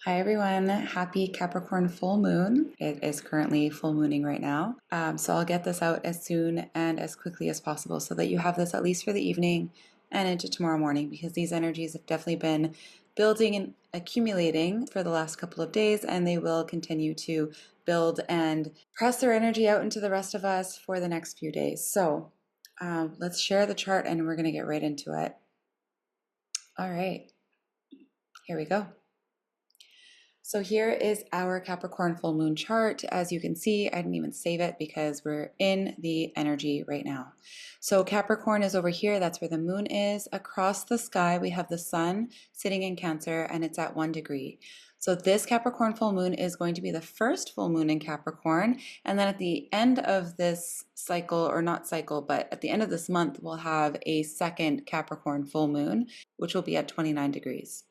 Hi everyone, happy Capricorn full moon. It is currently full mooning right now. So I'll get this out as soon and as quickly as possible so that you have this at least for the evening and into tomorrow morning, because these energies have definitely been building and accumulating for the last couple of days, and they will continue to build and press their energy out into the rest of us for the next few days. So let's share the chart and we're going to get right into it. All right, here we go. So here is our Capricorn full moon chart. As you can see, I didn't even save it because we're in the energy right now. So Capricorn is over here. That's where the moon is. Across the sky, we have the sun sitting in Cancer, and it's at 1 degree. So this Capricorn full moon is going to be the first full moon in Capricorn. And then at the end of this cycle, or not cycle, but at the end of this month, we'll have a second Capricorn full moon, which will be at 29 degrees.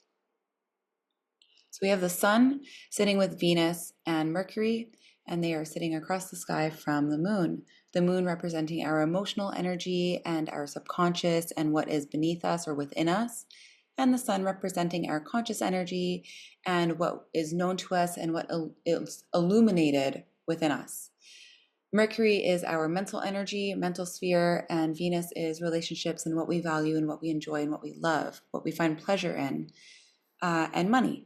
So we have the sun sitting with Venus and Mercury, and they are sitting across the sky from the moon representing our emotional energy and our subconscious and what is beneath us or within us, and the sun representing our conscious energy and what is known to us and what is illuminated within us. Mercury is our mental energy, mental sphere, and Venus is relationships and what we value and what we enjoy and what we love, what we find pleasure in, and money.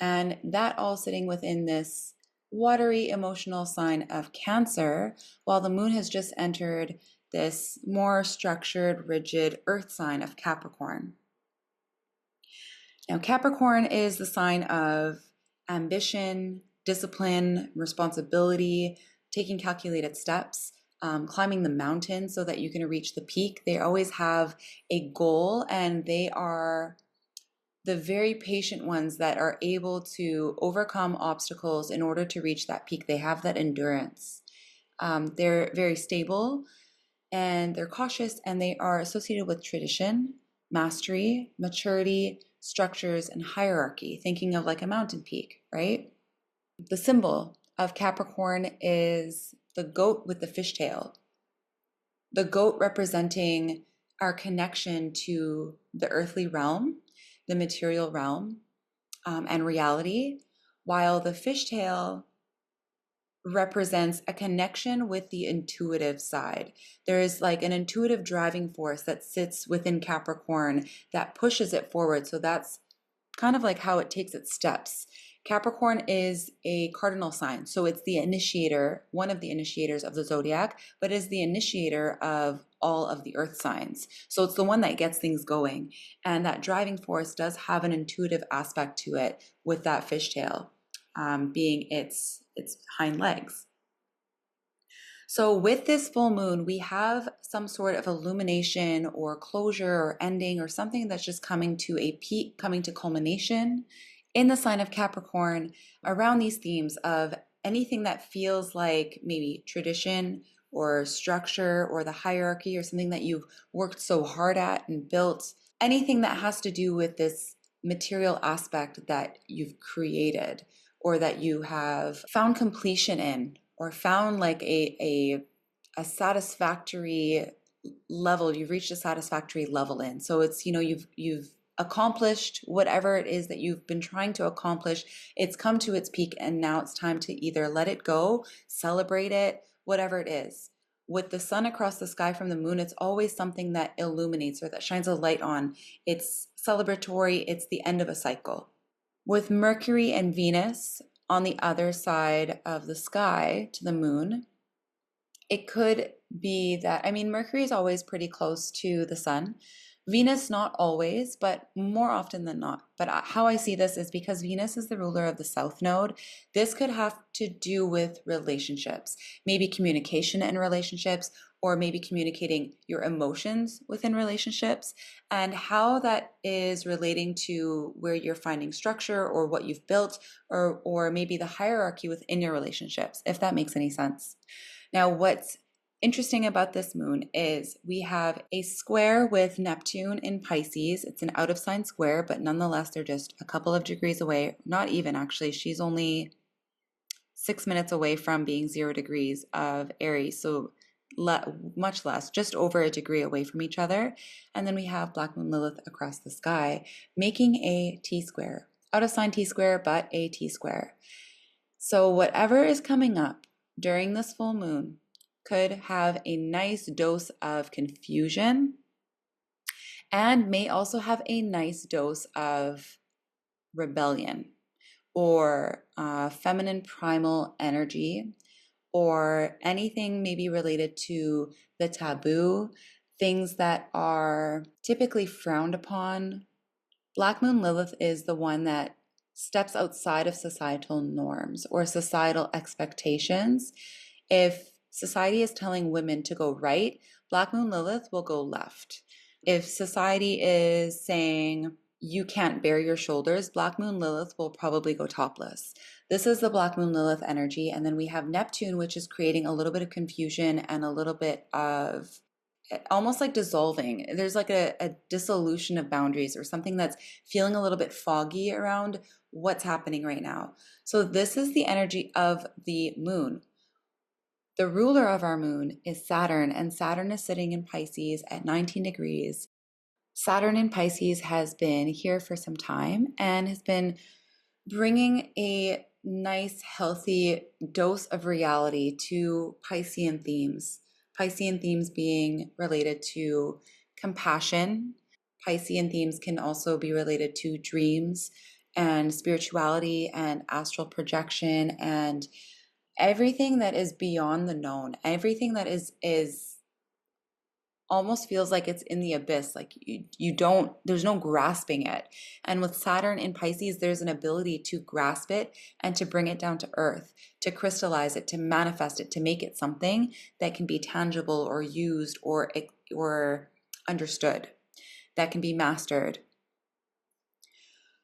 And that all sitting within this watery emotional sign of Cancer, while the moon has just entered this more structured, rigid earth sign of Capricorn. Now, Capricorn is the sign of ambition, discipline, responsibility, taking calculated steps, climbing the mountain so that you can reach the peak. They always have a goal, and they are the very patient ones that are able to overcome obstacles in order to reach that peak. They have that endurance. They're very stable and they're cautious, and they are associated with tradition, mastery, maturity, structures, and hierarchy, thinking of like a mountain peak, right? The symbol of Capricorn is the goat with the fishtail. The goat representing our connection to the earthly realm, the material realm, and reality, while the fishtail represents a connection with the intuitive side. There is like an intuitive driving force that sits within Capricorn that pushes it forward. So that's kind of like how it takes its steps. Capricorn is a cardinal sign, so it's the initiator, one of the initiators of the zodiac, but is the initiator of all of the earth signs. So it's the one that gets things going. And that driving force does have an intuitive aspect to it, with that fishtail being its hind legs. So with this full moon, we have some sort of illumination or closure or ending or something that's just coming to a peak, coming to culmination in the sign of Capricorn around these themes of anything that feels like maybe tradition or structure or the hierarchy or something that you've worked so hard at and built, anything that has to do with this material aspect that you've created or that you have found completion in, or found like a satisfactory level. You've reached a satisfactory level in. So it's, you've accomplished whatever it is that you've been trying to accomplish. It's come to its peak, and now it's time to either let it go, celebrate it, whatever it is. With the sun across the sky from the moon, it's always something that illuminates or that shines a light on. It's celebratory. It's the end of a cycle. With Mercury and Venus on the other side of the sky to the moon, it could be that, Mercury is always pretty close to the sun. Venus, not always, but more often than not. But how I see this is because Venus is the ruler of the South Node. This could have to do with relationships, maybe communication in relationships, or maybe communicating your emotions within relationships, and how that is relating to where you're finding structure or what you've built, or maybe the hierarchy within your relationships, if that makes any sense. Now, what's interesting about this moon is we have a square with Neptune in Pisces. It's an out of sign square, but nonetheless, they're just a couple of degrees away. Not even, actually. She's only 6 minutes away from being 0 degrees of Aries. So much less, just over a degree away from each other. And then we have Black Moon Lilith across the sky, making a T-square. out of sign T-square, but a T-square. So whatever is coming up during this full moon could have a nice dose of confusion and may also have a nice dose of rebellion or feminine primal energy, or anything maybe related to the taboo, things that are typically frowned upon. Black Moon Lilith is the one that steps outside of societal norms or societal expectations. If society is telling women to go right, Black Moon Lilith will go left. If society is saying you can't bare your shoulders, Black Moon Lilith will probably go topless. This is the Black Moon Lilith energy. And then we have Neptune, which is creating a little bit of confusion and a little bit of almost like dissolving. There's like a dissolution of boundaries or something that's feeling a little bit foggy around what's happening right now. So this is the energy of the moon. The ruler of our moon is Saturn, and Saturn is sitting in Pisces at 19 degrees. Saturn in Pisces has been here for some time and has been bringing a nice, healthy dose of reality to Piscean themes. Piscean themes being related to compassion. Piscean themes can also be related to dreams and spirituality and astral projection and everything that is beyond the known, everything that is almost feels like it's in the abyss, like you don't, there's no grasping it. And with Saturn in Pisces, there's an ability to grasp it and to bring it down to earth, to crystallize it, to manifest it, to make it something that can be tangible or used or understood, that can be mastered.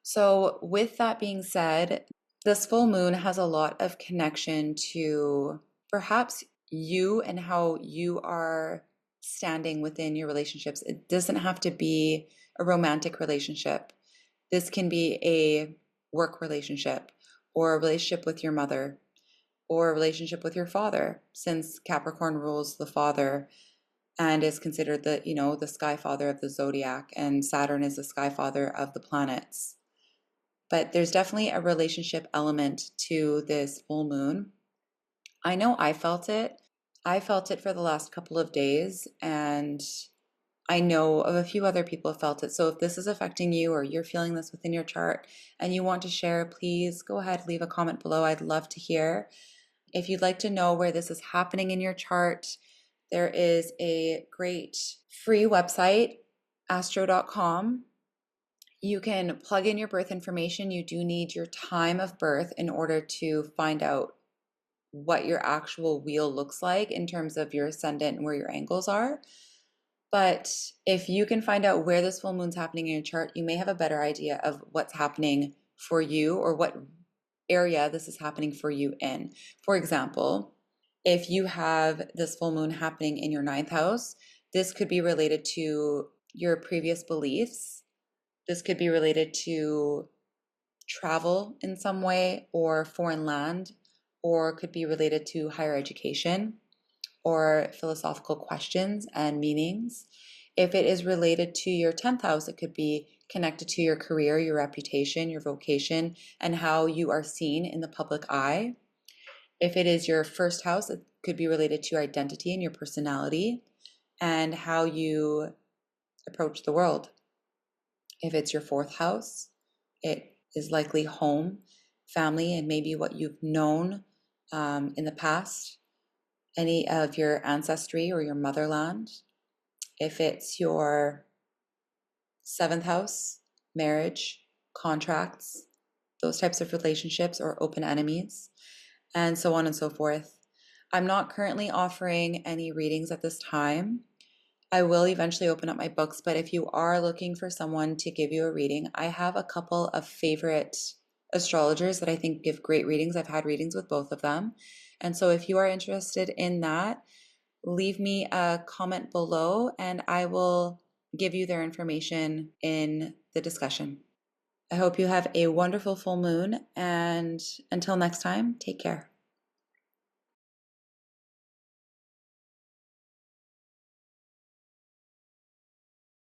So with that being said, this full moon has a lot of connection to perhaps you and how you are standing within your relationships. It doesn't have to be a romantic relationship. This can be a work relationship or a relationship with your mother or a relationship with your father, since Capricorn rules the father and is considered the, the sky father of the zodiac, and Saturn is the sky father of the planets. But there's definitely a relationship element to this full moon. I know I felt it. I felt it for the last couple of days, and I know of a few other people have felt it. So if this is affecting you or you're feeling this within your chart and you want to share, please go ahead, leave a comment below. I'd love to hear. If you'd like to know where this is happening in your chart, there is a great free website, astro.com. You can plug in your birth information. You do need your time of birth in order to find out what your actual wheel looks like in terms of your ascendant and where your angles are. But if you can find out where this full moon's happening in your chart, you may have a better idea of what's happening for you or what area this is happening for you in. For example, if you have this full moon happening in your 9th house, this could be related to your previous beliefs. This could be related to travel in some way or foreign land, or could be related to higher education or philosophical questions and meanings. If it is related to your 10th house, it could be connected to your career, your reputation, your vocation, and how you are seen in the public eye. If it is your 1st house, it could be related to your identity and your personality and how you approach the world. If it's your 4th house, it is likely home, family, and maybe what you've known in the past, any of your ancestry or your motherland. If it's your 7th house, marriage, contracts, those types of relationships or open enemies, and so on and so forth. I'm not currently offering any readings at this time. I will eventually open up my books, but if you are looking for someone to give you a reading, I have a couple of favorite astrologers that I think give great readings. I've had readings with both of them. And so if you are interested in that, leave me a comment below and I will give you their information in the discussion. I hope you have a wonderful full moon, and until next time, take care.